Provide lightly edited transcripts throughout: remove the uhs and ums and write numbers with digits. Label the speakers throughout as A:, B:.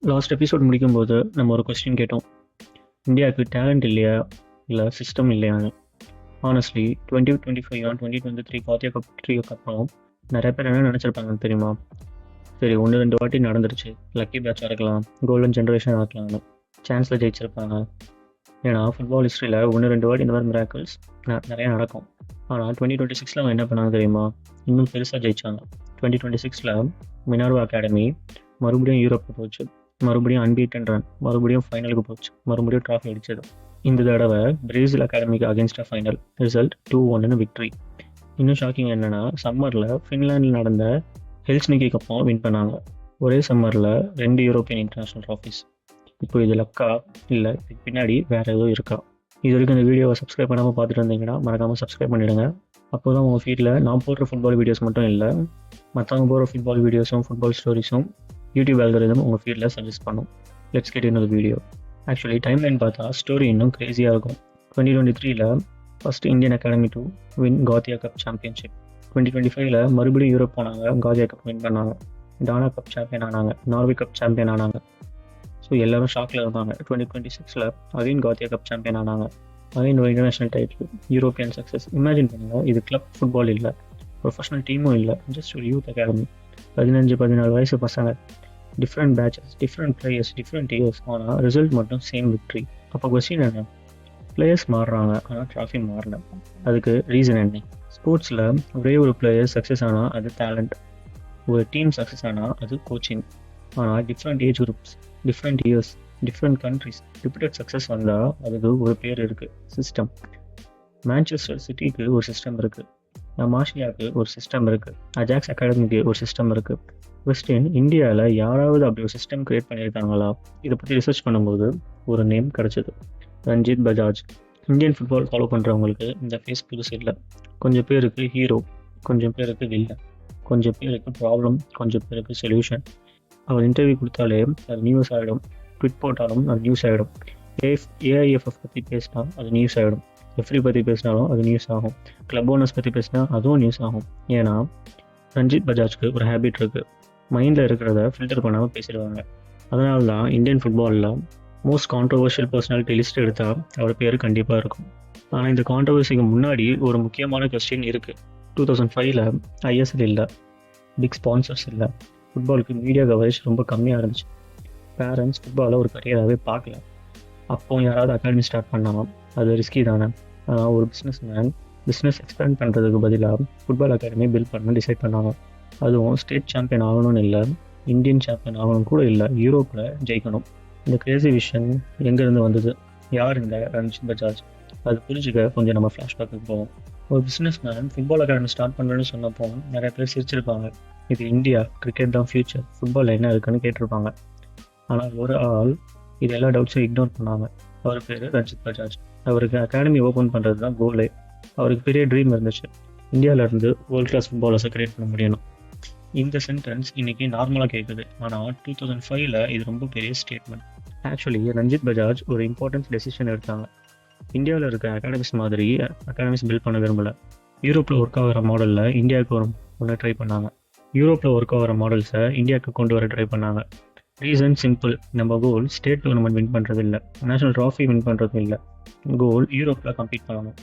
A: Last episode முடிக்கும்போது நம்ம ஒரு கொஸ்டின் கேட்டோம். இந்தியாவுக்கு டேலண்ட் இல்லையா, இல்லை சிஸ்டம் இல்லையான்னு. ஆனஸ்ட்லி 2025 2023 காத்தியா கப் ட்ரீக்கு அப்புறம் நிறைய பேர் என்ன நினச்சிருப்பாங்கன்னு தெரியுமா? சரி, ஒன்று ரெண்டு வாட்டி நடந்துருச்சு, லக்கி பேட்சாக இருக்கலாம், கோல்டன் ஜென்ரேஷன் இருக்கலாம்னு சான்ஸில் ஜெயிச்சிருப்பாங்க. ஏன்னா ஃபுட்பால் ஹிஸ்ட்ரியில் ஒன்று ரெண்டு வாட்டி இந்த மாதிரி மிராக்கிள்ஸ் நிறையா நடக்கும். ஆனால் 2026 அவங்க என்ன பண்ணாங்க தெரியுமா? இன்னும் பெருசாக ஜெயிச்சாங்க. 2026 மினர்வா அகாடமி மறுபடியும் யூரோப்புக்கு போச்சு, மறுபடியும் அன்பீட்டன் ரன், மறுபடியும் ஃபைனலுக்கு போச்சு, மறுபடியும் ட்ராஃபி அடிச்சது. இந்த தடவை பிரேசில் அகாடமிக்கு அகேன்ஸ்டாக ஃபைனல், ரிசல்ட் 2-1 விக்ட்ரி. இன்னும் ஷாக்கிங் என்னன்னா, சம்மரில் ஃபின்லாண்டில் நடந்த ஹெல்ஸ்னிக்கி கப்பும் வின் பண்ணாங்க. ஒரே சம்மரில் 2 யூரோப்பியன் இன்டர்நேஷ்னல் ட்ராஃபிஸ். இப்போ இது லக்கா, இல்லை இதுக்கு பின்னாடி வேறு எதுவும் இருக்கா? இது வரைக்கும் இந்த வீடியோவை சப்ஸ்கிரைப் பண்ணாமல் பார்த்துட்டு இருந்தீங்கன்னா மறக்காமல் சப்ஸ்கிரைப் பண்ணிவிடுங்க. அப்போ தான் உங்கள் ஃபீல்டில் நான் போடுற ஃபுட்பால் வீடியோஸ் மட்டும் இல்லை, மற்றவங்க போடுற ஃபுட்பால் வீடியோஸும் ஃபுட்பால் ஸ்டோரிஸும் யூடியூப் அல்காரிதம் உங்கள் ஃபீல்டில் சஜஸ்ட் பண்ணும். Let's get in the video. Actually timeline பார்த்தா ஸ்டோரி இன்னும் க்ரேஸியாக இருக்கும். 2023 first Indian academy to win Gothia cup championship. 2025 மறுபடியும் யூரோப் போனாங்க, காத்தியா கப் வின் பண்ணாங்க, டானா கப் சாம்பியன் ஆனாங்க, நார்வே கப் சாம்பியன் ஆனாங்க. ஸோ எல்லோரும் ஷாக்கில் இருந்தாங்க. 2026 அகைன் காத்தியா கப் சாம்பியன் ஆனாங்க, அகைன் ஒரு international title, European success. Imagine பண்ணுங்கள், இது கிளப் ஃபுட்பால் இல்லை, ப்ரொஃபஷனல் டீமும் இல்லை, ஜஸ்ட் ஒரு யூத் அகாடமி. 15-14 வயசு பசங்க, different patches, different players, different years, ஆனால் ரிசல்ட் மட்டும் சேம் விக்ட்ரி. அப்போ கொஸ்டின் என்ன? பிளேயர்ஸ் மாறுறாங்க ஆனால் ட்ராஃபி மாறல. அதுக்கு ரீசன் என்ன? ஸ்போர்ட்ஸில் ஒரே ஒரு பிளேயர் சக்ஸஸ் ஆனால் அது டேலண்ட், ஒரு டீம் சக்ஸஸ் ஆனால் அது கோச்சிங். ஆனால் different age groups, different years, different countries, repeated success வந்தால் அதுக்கு ஒரு பேர் இருக்குது, சிஸ்டம். மான்செஸ்டர் சிட்டிக்கு ஒரு சிஸ்டம் இருக்குது, மார்ஷியாவுக்கு ஒரு சிஸ்டம் இருக்குது, அஜாக்ஸ் அகாடமிக்கு ஒரு சிஸ்டம் இருக்குது. வெஸ்டர்ன் இந்தியாவில் யாராவது அப்படி ஒரு சிஸ்டம் க்ரியேட் பண்ணியிருக்காங்களா? இதை பற்றி ரிசர்ச் பண்ணும்போது ஒரு நேம் கிடச்சிது, Ranjit Bajaj. Indian football follow பண்ணுறவங்களுக்கு இந்த ஃபேஸ் புதுசு இல்லை. கொஞ்சம் பேருக்கு ஹீரோ, கொஞ்சம் பேருக்கு வில்லன், கொஞ்சம் பேருக்கு ப்ராப்ளம், கொஞ்சம் பேருக்கு சொல்யூஷன். அவர் இன்டர்வியூ கொடுத்தாலே அது நியூஸ் ஆகிடும், ட்விட் போட்டாலும் அது நியூஸ் ஆகிடும், ஏஐஎஃப்எஃப் பற்றி பேசினா அது நியூஸ் ஆகிடும், ரெஃப்ரி பற்றி பேசினாலும் அது நியூஸ் ஆகும், கிளப் ஓனர்ஸ் பற்றி பேசினா அதுவும் நியூஸ் ஆகும். ஏன்னா ரஞ்சித் பஜாஜ்க்கு ஒரு ஹேபிட் இருக்குது, மைண்டில் இருக்கிறத ஃபில்டர் பண்ணாமல் பேசிடுவாங்க. அதனால தான் இந்தியன் ஃபுட்பாலில் மோஸ்ட் கான்ட்ரவர்ஷியல் பர்சனாலிட்டி லிஸ்ட் எடுத்தால் அவர் பேர் கண்டிப்பாக இருக்கும். ஆனால் இந்த கான்ட்ரவர்சிக்கு முன்னாடி ஒரு முக்கியமான கொஸ்டின் இருக்குது. 2005 ஐஎஸ்எல் இல்லை, பிக் ஸ்பான்சர்ஸ் இல்லை, ஃபுட்பாலுக்கு மீடியா கவரேஜ் ரொம்ப கம்மியாக இருந்துச்சு, பேரண்ட்ஸ் ஃபுட்பாலை ஒரு கரியராகவே பார்க்கல. அப்போ யாராவது அகாடமி ஸ்டார்ட் பண்ணாமல் அது ரிஸ்கி தானே. ஆனால் ஒரு பிஸ்னஸ் எக்ஸ்பேண்ட் பண்ணுறதுக்கு பதிலாக ஃபுட்பால் அகாடமி பில்ட் பண்ண டிசைட் பண்ணாங்க. அதுவும் ஸ்டேட் சாம்பியன் ஆகணும்னு இல்லை, இந்தியன் சாம்பியன் ஆகணும் கூட இல்லை, யூரோப்பில் ஜெயிக்கணும். இந்த கிரேசி விஷன் எங்கேருந்து வந்தது? யார் இந்த ரஞ்சித் பஜாஜ்? அது புரிஞ்சுக்க கொஞ்சம் நம்ம ஃப்ளாஷ்பேக்கு போவோம். ஒரு business man football academy start பண்ணுறேன்னு சொன்னப்போ நிறைய பேர் சிரிச்சிருப்பாங்க. இது இந்தியா, கிரிக்கெட் தான் ஃபியூச்சர், ஃபுட்பால் என்ன இருக்குன்னு கேட்டிருப்பாங்க. ஆனால் ஒரு ஆள் இது எல்லா டவுட்ஸும் இக்னோர் பண்ணாங்க. அவர் பேர் ரஞ்சித் பஜாஜ். அவருக்கு அகாடமி ஓப்பன் பண்ணுறது தான் கோலே. அவருக்கு பெரிய ட்ரீம் இருந்துச்சு, இந்தியாவிலேருந்து வேர்ல்ட் கிளாஸ் ஃபுட்பாலர்ஸை கிரியேட் பண்ண முடியணும். இந்த சென்டென்ஸ் இன்றைக்கி நார்மலாக கேட்குது, ஆனால் 2005 இது ரொம்ப பெரிய ஸ்டேட்மெண்ட். ஆக்சுவலி ரஞ்சித் பஜாஜ் ஒரு இம்பார்ட்டன்ட் டெசிஷன் எடுத்தாங்க. இந்தியாவில் இருக்க அகாடமிஸ் மாதிரி அகாடமிஸ் பில்ட் பண்ண விரும்பலை. யூரோப்பில் ஒர்க் ஆகிற மாடலில் இந்தியாவுக்கு ஒன்று ட்ரை பண்ணாங்க, யூரோப்பில் ஒர்க் ஆகிற மாடல்ஸை இந்தியாவுக்கு கொண்டு வர ட்ரை பண்ணாங்க. ரீசன் சிம்பிள், நம்ம கோல் ஸ்டேட் டூர்னமெண்ட் வின் பண்ணுறது இல்லை, நேஷனல் ட்ராஃபி வின் பண்ணுறது இல்லை, கோல் யூரோப்பில் கம்ப்ளீட் பண்ணணும்.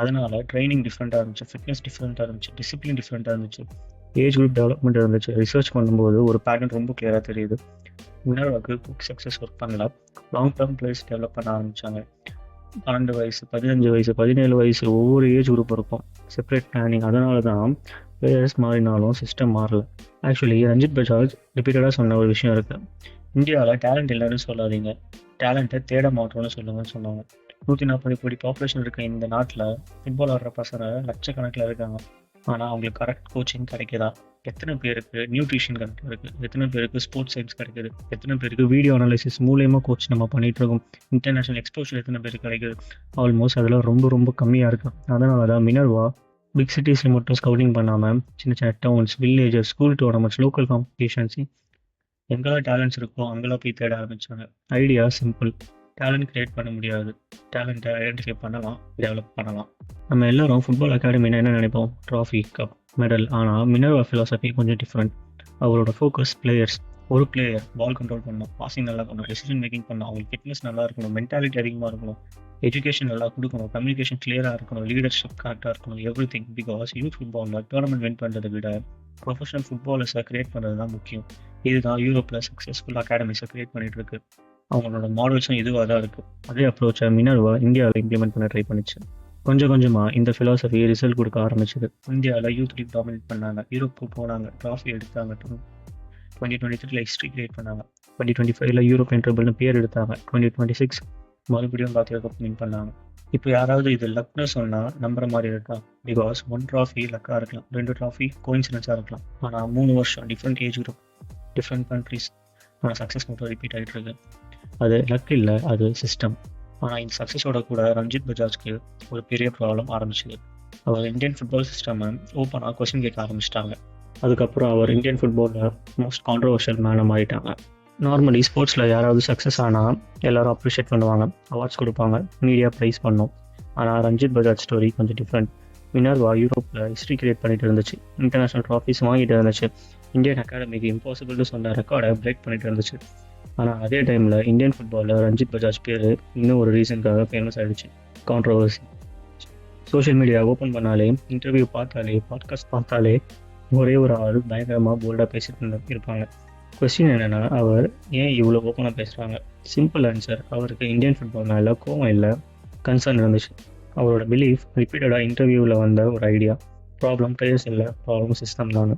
A: அதனால் ட்ரைனிங் டிஃப்ரெண்ட்டாக இருந்துச்சு, ஃபிட்னஸ் டிஃப்ரெண்ட்டாக இருந்துச்சு, டிசிப்ளின் டிஃப்ரெண்ட்டாக இருந்துச்சு, ஏஜ் குரூப் டெவலப்மெண்ட் இருந்துச்சு. ரிசர்ச் பண்ணும்போது ஒரு பேட்டர்ன் ரொம்ப கிளியராக தெரியுது. மினர்வாக்கு குயிக் சக்ஸஸ் ஒர்க் பண்ணல, லாங் டேர்ம் பிளேயர்ஸ் டெவலப் பண்ண ஆரம்பித்தாங்க. 12 வயசு, 15 வயசு, 17 வயசு, ஒவ்வொரு ஏஜ் குரூப் இருக்கும், செப்பரேட் பிளானிங். அதனால தான் பிளேயர்ஸ் மாறினாலும் சிஸ்டம் மாறல. ஆக்சுவலி ரஞ்சித் பஜாஜ் ரிப்பீட்டடாக சொன்ன ஒரு விஷயம் இருக்குது, இந்தியாவில் டேலண்ட் இல்லைன்னு சொல்லாதீங்க, டேலண்ட்டை தேட மாட்டோம்னு சொல்லுங்கன்னு சொன்னாங்க. 140 கோடி பாப்புலேஷன் இருக்க இந்த நாட்டில் ஃபுட்பால் ஆடுற பசங்க லட்சக்கணக்கில் இருக்காங்க. ஆனால் அவங்களுக்கு கரெக்ட் கோச்சிங் கிடைக்குதா? எத்தனை பேருக்கு நியூட்ரிஷன் கரெக்ட் இருக்குது? எத்தனை பேருக்கு ஸ்போர்ட்ஸ் சயின்ஸ் கிடைக்குது? எத்தனை பேருக்கு வீடியோ அனாலிசிஸ் மூலியமாக கோச் நம்ம பண்ணிகிட்ருக்கோம்? இன்டர்நேஷ்னல் எக்ஸ்போஷர் எத்தனை பேருக்கு கிடைக்குது? ஆல்மோஸ்ட் அதெல்லாம் ரொம்ப ரொம்ப கம்மியாக இருக்குது. அதனால தான் மினர்வா பிக் சிட்டிஸில் மட்டும் ஸ்கவுட்டிங் பண்ணாமல் சின்ன சின்ன towns, villages, school tournaments, local competitions, எங்கெல்லாம் டேலண்ட்ஸ் இருக்கோ அங்கெல்லாம் போய் தேட ஆரம்பித்தாங்க. ஐடியா சிம்பிள், டேலண்ட் கிரியேட் பண்ண முடியாது, டேலண்ட்டை ஐடென்டிஃபை பண்ணலாம், டெவலப் பண்ணலாம். நம்ம எல்லோரும் ஃபுட்பால் அகாடமினா என்ன நினைப்போம்? Trophy, cup, medal. ஆனால் மினர்வா ஃபிலாசபி கொஞ்சம் டிஃப்ரெண்ட். அவரோட ஃபோக்கஸ் பிளேயர்ஸ். ஒரு பிளேயர் பால் கண்ட்ரோல் பண்ணணும், பாசிங் நல்லா பண்ணணும், டெசிஷன் மேக்கிங் பண்ணணும், அவங்களுக்கு ஃபிட்னஸ் நல்லா இருக்கணும், மென்டாலிட்டி அதிகமாக இருக்கணும், எஜுகேஷன் நல்லா கொடுக்கணும், கம்யூனிகேஷன் கிளியராக இருக்கணும், லீடர்ஷிப் கரெக்டாக இருக்கணும், எவ்ரி திங். பிகாஸ் யூத் ஃபுட்பாலில் டோர்னமெண்ட் வின் பண்ணுறதை விட ப்ரொஃபஷனல் ஃபுட்பாலர்ஸை கிரியேட் பண்ணுறது தான் முக்கியம். இதுதான் யூரோப்பில் சக்ஸஸ்ஃபுல் அகாடமிஸை கிரியேட் பண்ணிட்டு இருக்கு. அவங்களோட மாடல்ஸும் இதுவாக தான் இருக்குது. அதே அப்ரோச்சை மினர்வா இந்தியாவில் இம்ப்ளிமெண்ட் பண்ண ட்ரை பண்ணிச்சு. கொஞ்சம் கொஞ்சமாக இந்த ஃபிலாசபி ரிசல்ட் கொடுக்க ஆரம்பிச்சது. இந்தியாவில் யூத் லீக் டாமினேட் பண்ணாங்க, யூரோப்புக்கு போனாங்க, ட்ராஃபி எடுத்தாங்க, 2023 ஹிஸ்ட்ரி கிரியேட் பண்ணாங்க, 2025 யூரோப்பியன் ட்ரிபிள்னு பேர் எடுத்தாங்க, 2026 மறுபடியும் காத்தியா கப் வின் பண்ணாங்க. இப்போ யாராவது இது லக்னு சொன்னால் நம்புற மாதிரி இருக்கா? பிகாஸ் 1 ட்ராஃபி லக்காக இருக்கலாம், 2 ட்ராஃபி கோயின்சிடன்ஸாக இருக்கலாம். ஆனால் 3 வருஷம் different age group, different countries, ஆனால் சக்ஸஸ் மட்டும் ரிப்பீட் ஆகிட்டு இருக்கு. அது லக் இல்லை, அது சிஸ்டம். ஆனால் இந்த சக்ஸஸோட கூட ரஞ்சித் பஜாஜ்க்கு ஒரு பெரிய ப்ராப்ளம் ஆரம்பிச்சுது. அவர் இந்தியன் ஃபுட்பால் சிஸ்டம் ஓப்பனாக கொஸ்டின் கேட்க ஆரம்பிச்சிட்டாங்க. அதுக்கப்புறம் அவர் இந்தியன் ஃபுட்பாலில் மோஸ்ட் கான்ட்ரவர்ஷியல் மேனாக மாறிட்டாங்க. நார்மலி ஸ்போர்ட்ஸில் யாராவது சக்ஸஸ் ஆனால் எல்லாரும் அப்ரிஷியேட் பண்ணுவாங்க, அவார்ட்ஸ் கொடுப்பாங்க, மீடியா ப்ரைஸ் பண்ணோம். ஆனால் ரஞ்சித் பஜாஜ் ஸ்டோரி கொஞ்சம் டிஃப்ரெண்ட். மினர்வா யூரோப்பில் ஹிஸ்ட்ரி கிரியேட் பண்ணிட்டு இருந்துச்சு, இன்டர்நேஷ்னல் ட்ராஃபிஸ் வாங்கிட்டு இருந்துச்சு, இந்தியன் அகாடமிக்கு இம்பாசிபிள்னு சொன்ன ரெக்கார்டை பிரேக் பண்ணிட்டு இருந்துச்சு. ஆனால் அதே டைமில் இந்தியன் ஃபுட்பாலில் ரஞ்சித் பஜாஜ் பேர் இன்னும் ஒரு ரீசனுக்காக ஃபேமஸ் ஆகிடுச்சு, கான்ட்ரவர்சி. சோஷியல் மீடியா ஓப்பன் பண்ணாலே, இன்டர்வியூ பார்த்தாலே, பாட்காஸ்ட் பார்த்தாலே ஒரே ஒரு ஆள் பயங்கரமாக போல்டாக பேசிட்டு இருப்பாங்க. கொஸ்டின் என்னென்னா, அவர் ஏன் இவ்வளோ ஓப்பனாக பேசுகிறாங்க? சிம்பிள் ஆன்சர், அவருக்கு இந்தியன் ஃபுட்பால் மேலே கோவம் இல்லை, கன்சர்ன் இருந்துச்சு. அவரோட பிலீஃப் ரிப்பீட்டடாக இன்டர்வியூவில் வந்த ஒரு ஐடியா, ப்ராப்ளம் பிளேயர்ஸ் இல்லை, ப்ராப்ளம் சிஸ்டம் தான்.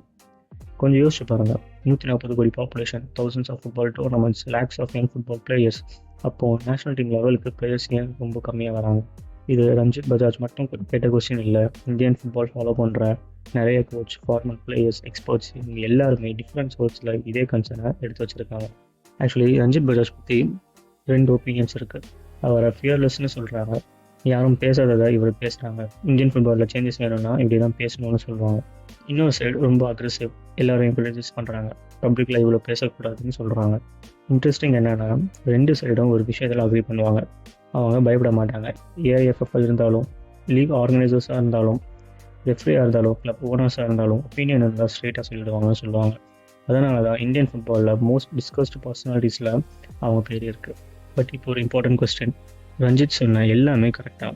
A: கொஞ்சம் யோசிச்சு பாருங்கள், 140 கோடி population, thousands of football tournaments, lakhs of young football players. அப்போது நேஷனல் டீம் லெவலுக்கு பிளேயர்ஸ் ஏன் ரொம்ப கம்மியாக வராங்க? இது ரஞ்சித் பஜாஜ் மட்டும் கேட்ட கொஸ்டின் இல்லை. இந்தியன் ஃபுட்பால் ஃபாலோ பண்ணுற நிறைய கோச், ஃபார்மல் பிளேயர்ஸ், எக்ஸ்பர்ட்ஸ், இவங்க எல்லாருமே டிஃப்ரெண்ட் சோர்ஸில் இதே கன்சர்னை எடுத்து வச்சுருக்காங்க. ஆக்சுவலி ரஞ்சித் பஜாஜ் பற்றி 2 ஒப்பீனியன்ஸ் இருக்குது. அவரை ஃபியர்லெஸ்ன்னு சொல்கிறாங்க, யாரும் பேசாததை இவர் பேசுகிறாங்க, இந்தியன் ஃபுட்பாலில் சேஞ்சஸ் வேணும்னா இப்படி தான் பேசணும்னு சொல்லுவாங்க. இன்னொரு சைடு ரொம்ப அக்ரெசிவ், எல்லாரையும் ப்ரிஜைஸ் பண்ணுறாங்க, பப்ளிக்கில் இவ்வளோ பேசக்கூடாதுன்னு சொல்கிறாங்க. இன்ட்ரெஸ்டிங் என்னென்னா, 2 சைடும் ஒரு விஷயத்தில் அக்ரி பண்ணுவாங்க. அவங்க பயப்பட மாட்டாங்க. ஏஐஎஃப்எஃப் இருந்தாலும், லீக் ஆர்கனைசர்ஸாக இருந்தாலும், ரெஃப்ரியாக இருந்தாலும், கிளப் ஓனர்ஸாக இருந்தாலும், ஒப்பீனியன் இருந்தால் ஸ்ட்ரெயிட்டாக சொல்லிடுவாங்கன்னு சொல்லுவாங்க. அதனால தான் இந்தியன் ஃபுட்பாலில் மோஸ்ட் டிஸ்கஸ்டு பர்சனாலிட்டிஸில் அவங்க பேர் இருக்குது. பட் இப்போ ஒரு இம்பார்ட்டன்ட் கொஸ்டின், ரஞ்சித் சொன்ன எல்லாமே கரெக்டாக?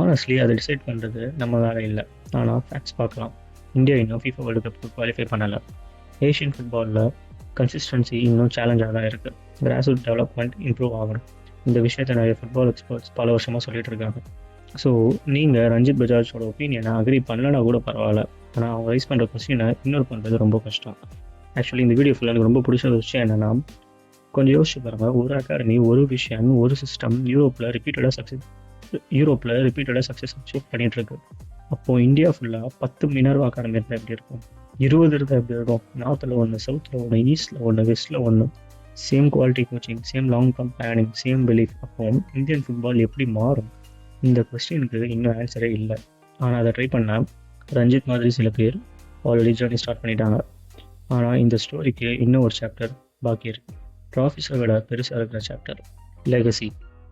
A: ஆனஸ்ட்லி அதை டிசைட் பண்ணுறது நம்ம வேலை இல்லை. ஆனால் ஃபேக்ட்ஸ் பார்க்கலாம். இந்தியா இன்னும் FIFA வேர்ல்டு கப்புக்கு குவாலிஃபை பண்ணலை. ஏஷியன் ஃபுட்பாலில் கன்சிஸ்டன்சி இன்னும் சேலஞ்சாக தான் இருக்குது. கிராஸ்ரூட் டெவலப்மெண்ட் இம்ப்ரூவ் ஆகணும். இந்த விஷயத்தை நிறைய ஃபுட்பால் எக்ஸ்பர்ட்ஸ் பல வருஷமாக சொல்லிட்டு இருக்காங்க. ஸோ நீங்கள் ரஞ்சித் பஜாஜோட ஒப்பீனியனை அக்ரி பண்ணலன்னா கூட பரவாயில்ல, ஆனால் அவங்க ரைஸ் பண்ணுற கொஸ்டினை இக்னோர் பண்ணுறது ரொம்ப கஷ்டம். ஆக்சுவலி இந்த வீடியோ ஃபுல்லாக எனக்கு ரொம்ப பிடிச்ச விஷயம் என்னென்னா, கொஞ்சம் யோசிச்சு பாருங்கள், ஒரு அகாடமி, ஒரு விஷயம், ஒரு சிஸ்டம் யூரோப்பில் ரிப்பீட்டடாக சக்ஸஸ் அச்சீவ் பண்ணிகிட்டு இருக்கு. அப்போது இந்தியா ஃபுல்லாக 10 மினர்வா அகாடமி இருந்தால் எப்படி இருக்கும்? 20 இருந்தால் எப்படி இருக்கும்? நார்த்தில் 1, சவுத்தில் 1, ஈஸ்ட்டில் 1, வெஸ்ட்டில் 1. Same quality coaching, same long term planning, same belief. அப்போ இந்தியன் ஃபுட்பால் எப்படி மாறும்? இந்த கொஸ்டினுக்கு இன்னும் ஆன்சரே இல்லை. ஆனால் அதை ட்ரை பண்ண ரஞ்சித் மாதிரி சில பேர் ஆல்ரெடி ஜேர்னி ஸ்டார்ட் பண்ணிட்டாங்க. ஆனால் இந்த ஸ்டோரிக்கு இன்னும் ஒரு சாப்டர் பாக்கி இருக்குது. ட்ராஃபிஸை விட பெருசாக இருக்கிற சாப்டர், லெகசி.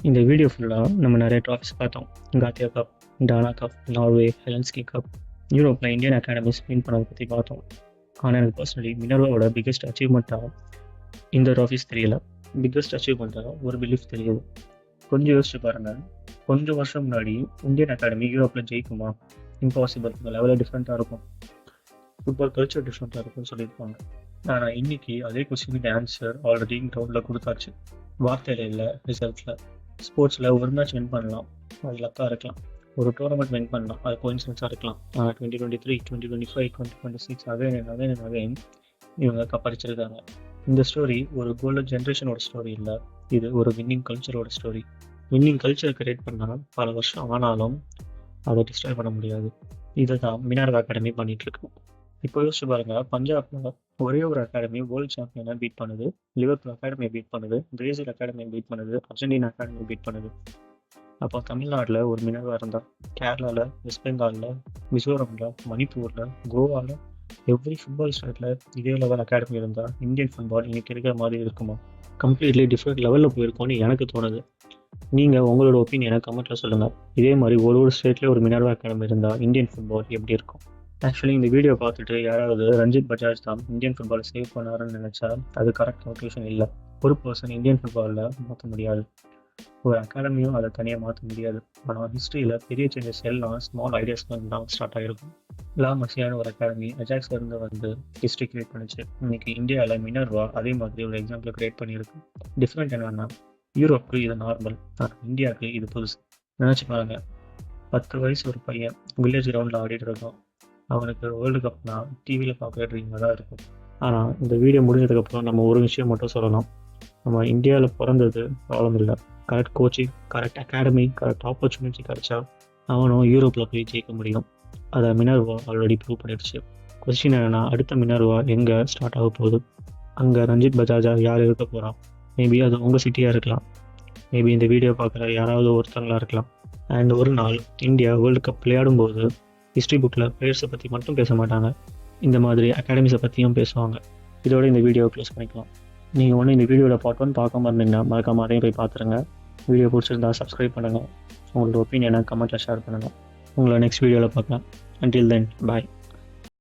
A: இந்த வீடியோ ஃபுல்லாக நம்ம நிறைய ட்ராஃபிஸ் பார்த்தோம். Gothia cup, Dana cup, Norway, Helsinki cup, யூரோப்பில் இந்தியன் அகாடமிஸ் வின் பண்ணதை பற்றி பார்த்தோம். ஆனால் எனக்கு பர்சனலி மினர்வாவோட பிக்கெஸ்ட் அச்சீவ்மெண்ட்டாக இந்த ட்ராஃபிஸ் தெரியல, பிக்கெஸ்ட் அச்சீவ்மெண்ட்டாக ஒரு பிலீஃப் தெரியுது. கொஞ்சம் யோசிச்சு பாருங்கள், கொஞ்சம் வருஷம் முன்னாடி இந்தியன் அகாடமி யூரோப்பில் ஜெயிக்குமா? இம்பாசிபிள். இந்த லெவலில் டிஃப்ரெண்ட்டாக இருக்கும், ஃபுட்பால் கல்ச்சர் டிஃப்ரெண்ட்டாக இருக்கும்னு சொல்லியிருப்பாங்க. ஆனால் இன்றைக்கி அதே கொஸ்டினுக்கு ஆன்சர் ஆல்ரெடி கிரவுண்டில் கொடுத்தாச்சு. வார்த்தையில் இல்லை, ரிசல்ட்டில். ஸ்போர்ட்ஸில் ஒரு மேட்ச் வின் பண்ணலாம், அது லக்காக இருக்கலாம். ஒரு டோர்னமெண்ட் வின் பண்ணலாம், அது கோயின்சிடன்ஸாக இருக்கலாம். ஆனால் 2023, 2025, 2026 அகைன் இவங்க கப்படிச்சிருக்காங்க. இந்த ஸ்டோரி ஒரு கோல்டன் ஜென்ரேஷனோட ஸ்டோரி இல்லை, இது ஒரு வின்னிங் கல்ச்சரோட ஸ்டோரி. வின்னிங் கல்ச்சர் கிரியேட் பண்ணால் பல வருஷம் ஆனாலும் அதை டிஸ்ட்ராய் பண்ண முடியாது. இதை தான் மினர்வா அகாடமி பண்ணிகிட்ருக்கு. இப்போ யோசிச்சு பாருங்கள், பஞ்சாபில் ஒரே ஒரு அகாடமி வேர்ல்டு சாம்பியனை பீட் பண்ணுது, லிவர்பூல் அகாடமியை பீட் பண்ணுது, பிரேசில் அகாடமியை பீட் பண்ணுது, அர்ஜென்டினா அகாடமியை பீட் பண்ணுது. அப்போ தமிழ்நாட்டில் ஒரு மினர்வா இருந்தால், கேரளாவில், வெஸ்ட் பெங்காலில், மிசோரமில், மணிப்பூரில், கோவாவில், எவ்ரி ஃபுட்பால் ஸ்டேட்டில் இதே லெவல் அகாடமி இருந்தால் இந்தியன் ஃபுட்பால் இன்றைக்கி இருக்கிற மாதிரி இருக்குமா? கம்ப்ளீட்லி டிஃப்ரெண்ட் லெவலில் போயிருக்கோன்னு எனக்கு தோணுது. நீங்கள் உங்களோட ஒப்பீனியனை கமெண்ட்டில் சொல்லுங்கள். இதே மாதிரி ஒரு ஸ்டேட்லேயே ஒரு மினர்வா அகாடமி இருந்தால் இந்தியன் ஃபுட்பால் எப்படி இருக்கும்? ஆக்சுவலி இந்த வீடியோ பார்த்துட்டு யாராவது ரஞ்சித் பஜாஜ் தான் இந்தியன் ஃபுட்பாலை சேவ் பண்ணாருன்னு நினச்சா அது கரெக்ட் கன்க்ளூஷன் இல்லை. ஒரு பர்சன் இந்தியன் ஃபுட்பாலில் மாற்ற முடியாது, ஒரு அகாடமியும் அதை தனியாக மாற்ற முடியாது. ஆனால் ஹிஸ்ட்ரியில் பெரிய சேஞ்சஸ் எல்லாம் ஸ்மால் ஐடியாஸ்லேருந்து தான் ஸ்டார்ட் ஆகிருக்கும். லா மசியான ஒரு அகாடமி அஜாக்ஸ்ல இருந்து வந்து ஹிஸ்ட்ரி கிரியேட் பண்ணிச்சு. இன்னைக்கு இந்தியாவில் மினர்வா அதே மாதிரி ஒரு எக்ஸாம்பிள் கிரியேட் பண்ணியிருக்கு. டிஃப்ரெண்ட் என்னன்னா, யூரோப்புக்கு இது நார்மல், ஆனால் இந்தியாவுக்கு இது புதுசு. நினச்சி பாருங்க, 10 வயசு ஒரு பையன் வில்லேஜ் கிரவுண்டில் ஆடிட்டு இருக்கோம். அவனுக்கு வேர்ல்டு கப்னா டிவியில் பார்க்குற ட்ரீமாக தான் இருக்கும். ஆனால் இந்த வீடியோ முடிஞ்சதுக்கப்புறம் நம்ம ஒரு விஷயம் மட்டும் சொல்லலாம். நம்ம இந்தியாவில் பிறந்தது ப்ராப்ளம் இல்லை. Correct coaching, correct academy, correct opportunity கிடைச்சா அவனும் யூரோப்பில் போய் ஜெயிக்க முடியும். அதை மினர்வா ஆல்ரெடி ப்ரூவ் பண்ணிடுச்சு. கொஸ்டின் என்னன்னா, அடுத்த மினர்வா எங்கே ஸ்டார்ட் ஆக போகுது? அங்கே ரஞ்சித் பஜாஜா யார் இருக்க போகிறான்? மேபி அது உங்கள் சிட்டியாக இருக்கலாம், மேபி இந்த வீடியோ பார்க்குற யாராவது ஒருத்தங்களா இருக்கலாம். அண்ட் ஒரு நாள் இந்தியா வேர்ல்டு கப் விளையாடும்போது ஹிஸ்ட்ரி புக்கில் பிளேயர்ஸை பற்றி மட்டும் பேச மாட்டாங்க, இந்த மாதிரி அகாடமிஸை பற்றியும் பேசுவாங்க. இதோட இந்த வீடியோவை க்ளோஸ் பண்ணிக்கலாம். நீங்கள் ஒன்று இந்த வீடியோவில் பார்ட் 1 பார்க்காம இருந்தீங்கன்னா மறக்காம அதையும் போய் பார்த்துருங்க. வீடியோ பிடிச்சிருந்தா சப்ஸ்கிரைப் பண்ணுங்கள். உங்களோட ஒப்பீனியனை கமெண்ட்டில் ஷேர் பண்ணுங்கள். உங்களை நெக்ஸ்ட் வீடியோவில் பார்க்கலாம். அன்டில் தென் பாய்.